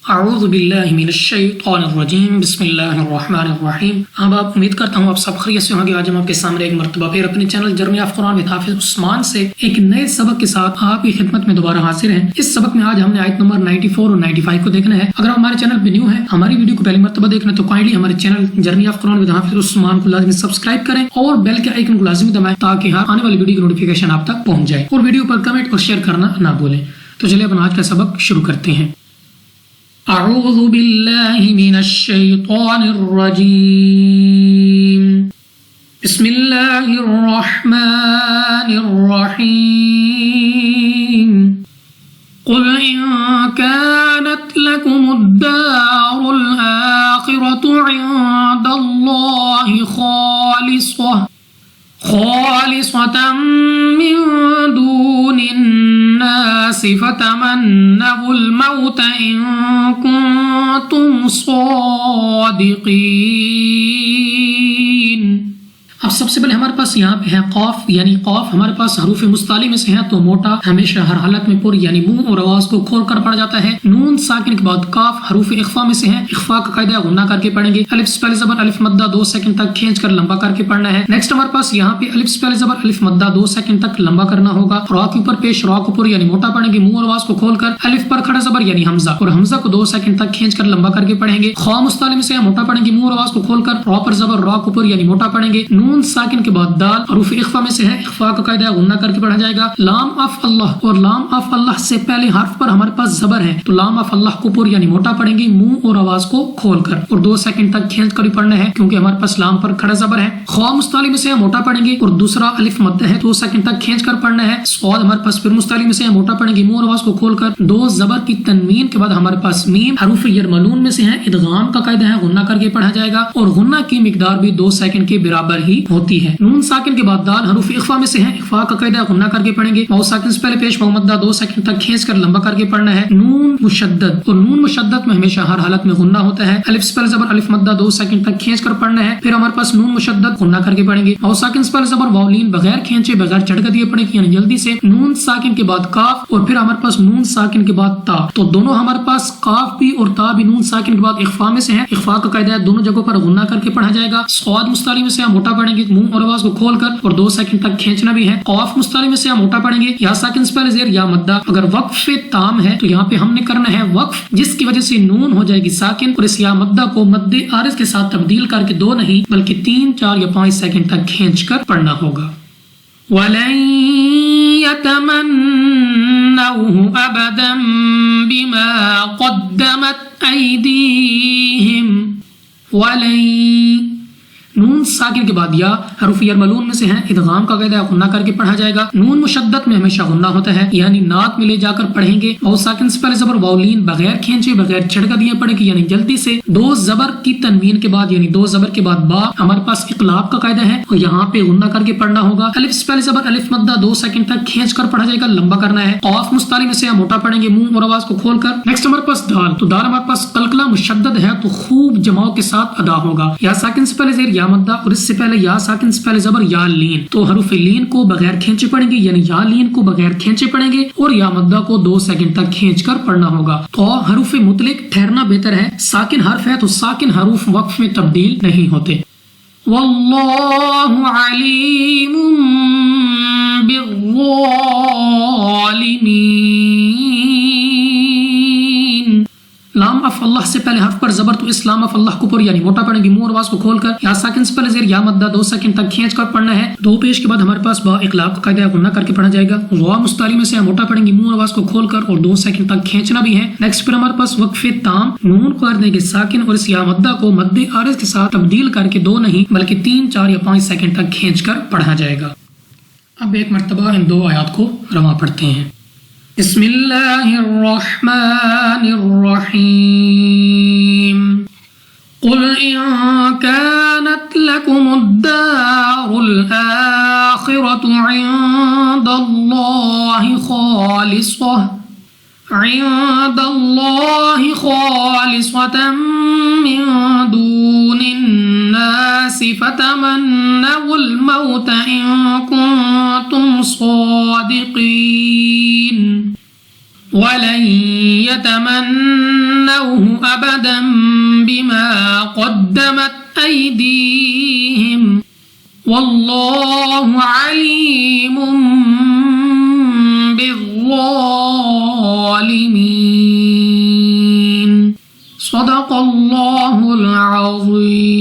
اعوذ باللہ من الشیطان الرجیم بسم اللہ الرحمن الرحیم۔ اب آپ امید کرتا ہوں آپ سب خیریت سے ہوں گے۔ آج ہم آپ کے سامنے ایک مرتبہ پھر اپنے channel journey of Quran with حافظ عثمان سے ایک نئے سبق کے ساتھ آپ کی خدمت میں دوبارہ حاضر ہیں۔ اس سبق میں آج ہم نے آیت نمبر 94 اور 95 کو دیکھنا ہے۔ اگر آپ ہمارے چینل پہ نیو ہیں، ہماری ویڈیو کو پہلی مرتبہ دیکھنا تو کائنڈلی ہمارے channel journey of Quran with حافظ عثمان کو لازمی سبسکرائب کریں اور بیل کے آئیکن کو لازمی دبائیں تاکہ ہر آنے والی ویڈیو کی نوٹیفیکیشن آپ تک پہنچ جائے، اور ویڈیو پر کمنٹ اور شیئر کرنا نہ بھولیں۔ تو چلیے اپنا آج کا سبق شروع کرتے ہیں۔ اعوذ باللہ من الشیطان الرجیم بسم اللہ الرحمن الرحیم قل ان كانت لكم الدار الآخرة عند الله خالصة من دون الناس فتمنوا الموت إن كنتم صادقين۔ اب سب سے پہلے ہمارے پاس یہاں پہ ہے قاف، یعنی قاف ہمارے پاس حروف مستعلی میں سے ہے تو موٹا ہمیشہ ہر حالت میں پر یعنی منہ اور آواز کو کھول کر پڑھا جاتا ہے۔ نون ساکن کے بعد کاف حروف اخفا میں سے ہے، اخفا کا قاعدہ غنہ کر کے پڑھیں گے۔ الف سے پہلے زبر الف مدہ 2 سیکنڈ تک کھینچ کر لمبا کر کے پڑھنا ہے۔ نیکسٹ ہمارے پاس یہاں پہ الف سے پہلے زبر الف مدہ 2 سیکنڈ تک لمبا کرنا ہوگا۔ را کے اوپر پیش را کو پر یعنی موٹا پڑھیں گے، منہ اور آواز کو کھول کر۔ الف پر کھڑا زبر یعنی حمزہ، اور حمزہ کو 2 سیکنڈ تک کھینچ کر لمبا کر کے پڑھیں گے۔ خا مستعلی میں سے موٹا پڑھیں گے، منہ اور آواز کو کھول کر۔ را پر زبر را کو پر یعنی موٹا پڑھیں گے۔ نون ساکن کے بعد دال حروف اخفا میں سے ہے، اخفا کا قاعدہ غنہ کر کے پڑھا جائے گا۔ لام اف اللہ، اور لام اف اللہ سے پہلے حرف پر ہمارے پاس زبر ہے تو لام اف اللہ کو پر یعنی موٹا پڑھیں گے، منہ اور آواز کو کھول کر، اور 2 سیکنڈ تک کھینچ کر پڑھنا ہے کیونکہ ہمارے پاس لام پر کھڑا زبر ہے۔ خوا مستعلی میں سے موٹا پڑھیں گے اور دوسرا الف مد ہے، 2 سیکنڈ تک کھینچ کر پڑھنا ہے۔ صاد ہمارے پاس پھر مستعلی میں سے موٹا پڑھیں گے، منہ اور آواز کو کھول کر۔ 2 زبر کی تنوین کے بعد ہمارے پاس میم حروف یرملون میں سے ہے، ادغام کا قاعدہ ہے غنہ کر کے پڑھا جائے گا، اور غنہ کی مقدار بھی 2 سیکنڈ کے برابر ہی ہوتی ہے۔ نون ساکن کے بعد دال حروف اخفا میں سے ہے، اخفا کا قاعدہ غنہ کر کے پڑھیں گے۔ واو ساکن سے پہلے پیش واو مدہ 2 سیکنڈ تک کھینچ کر لمبا کر کے پڑھنا ہے۔ نون مشدد، اور نون مشدد میں ہمیشہ ہر حالت میں غنہ ہوتا ہے۔ الف سے پہلے زبر الف مدہ 2 سیکنڈ تک کھینچ کر پڑھنا ہے، پھر ہمارے پاس نون مشدد غنہ کر کے پڑھیں گے۔ واو ساکن سے پہلے زبر واو لین بغیر کھینچے بغیر جھٹکا دیے پڑھیں گے، یعنی جلدی سے۔ نون ساکن کے بعد کاف، اور پھر ہمارے پاس نون ساکن کے بعد تا، تو دونوں ہمارے پاس کاف بھی اور تا بھی نون ساکن کے بعد اخفا میں سے ہے، اخفا کا قاعدہ دونوں جگہوں پر غنہ کر کے پڑھا جائے گا۔ صاد مستعلی میں سے موٹا پڑھیں گے، منہ اور آواز کو کھول کر، اور 2 سیکنڈ تک کھینچنا بھی ہے۔ قاف مستعلی میں سے موٹا پڑھیں گے، یا ساکن سے پہلے زیر یا مدہ اگر وقف تام ہے تو یہاں پہ ہم نے کرنا ہے وقف، جس کی وجہ سے نون ہو جائے گی ساکن، اور اس یا مدہ کو مد عارض کے ساتھ تبدیل کر کے 2 نہیں بلکہ 3، 4 یا 5 سیکنڈ تک کھینچ کر پڑھنا ہوگا۔ وَلَن يَتَمَنَّوْهُ أَبَدًا بِمَا قَدَّمَتْ أَيْدِيهِمْ وَلَن نون ساکن کے بعد یا حروف یرملون میں سے ہے، ادغام کا قاعدہ غنہ کر کے پڑھا جائے گا۔ نون مشدد میں ہمیشہ غنہ ہوتا ہے، یعنی ناک میں لے جا کر پڑھیں گے۔ واو ساکن سے پہلے زبر واو لین بغیر کھینچے بغیر جھٹکا دیے پڑھیں گے، یعنی جلدی سے۔ 2 زبر کی تنوین کے بعد یعنی 2 زبر کے بعد با ہمارے پاس اقلاب کا قاعدہ ہے، اور یہاں پہ غنہ کر کے پڑھنا ہوگا۔ الف سے پہلے زبر الف مدہ 2 سیکنڈ تک کھینچ کر پڑھا جائے گا، لمبا کرنا ہے۔ قاف مستعلی میں سے موٹا پڑھیں گے، منہ اور آواز کو کھول کر۔ نیکسٹ ہمارے پاس دال، تو دال ہمارے پاس قلقلہ مشدد ہے تو خوب جماؤ کے ساتھ ادا ہوگا۔ یا ساکن سے پہلے زیر یا مدہ، اور اس سے پہلے یا ساکن سے پہلے زبر یا لین، تو حروف لین کو بغیر کھینچے پڑھیں گے، یعنی یا لین کو بغیر کھینچے پڑھیں گے، اور یا مدہ کو 2 سیکنڈ تک کھینچ کر پڑھنا ہوگا۔ تو حروف مطلق ٹھہرنا بہتر ہے، ساکن حرف ہے تو ساکن حروف وقف میں تبدیل نہیں ہوتے۔ واللہ علیم بالظالمین۔ لام اف اللہ سے پہلے حرف پر زبر تو اس لام اف اللہ کو پر یعنی موٹا پڑھیں گے، منہ اور آواز کو کھول کر۔ یا ساکن سے پہلے زیر یا مدہ 2 سیکنڈ تک کھینچ کر پڑھنا ہے۔ 2 پیش کے بعد ہمارے پاس با اقلاب کا قاعدہ غنہ کر کے پڑھا جائے گا۔ غوا مستعلی میں سے موٹا پڑھیں گے، منہ اور آواز کو کھول کر، اور 2 سیکنڈ تک کھینچنا بھی ہے۔ نیکسٹ پھر ہمارے پاس وقف تام، نون کو کر دیں گے ساکن، اور اس یا مدہ کو مد عارض کے ساتھ تبدیل کر کے 2 نہیں بلکہ 3، 4 یا 5 سیکنڈ تک کھینچ کر پڑھا جائے گا۔ اب ایک مرتبہ ان 2 آیات کو رواں پڑھتے ہیں۔ بسم اللہ الرحمن الرحیم قل ان كانت لكم الدار الآخرة عند الله خالصة من دون الناس فتمنوا الموت إن كنتم صادقين ولن يتمنوا أبدا بما قدمت أيديهم والله عليم بالظالمين. صدق الله العظيم.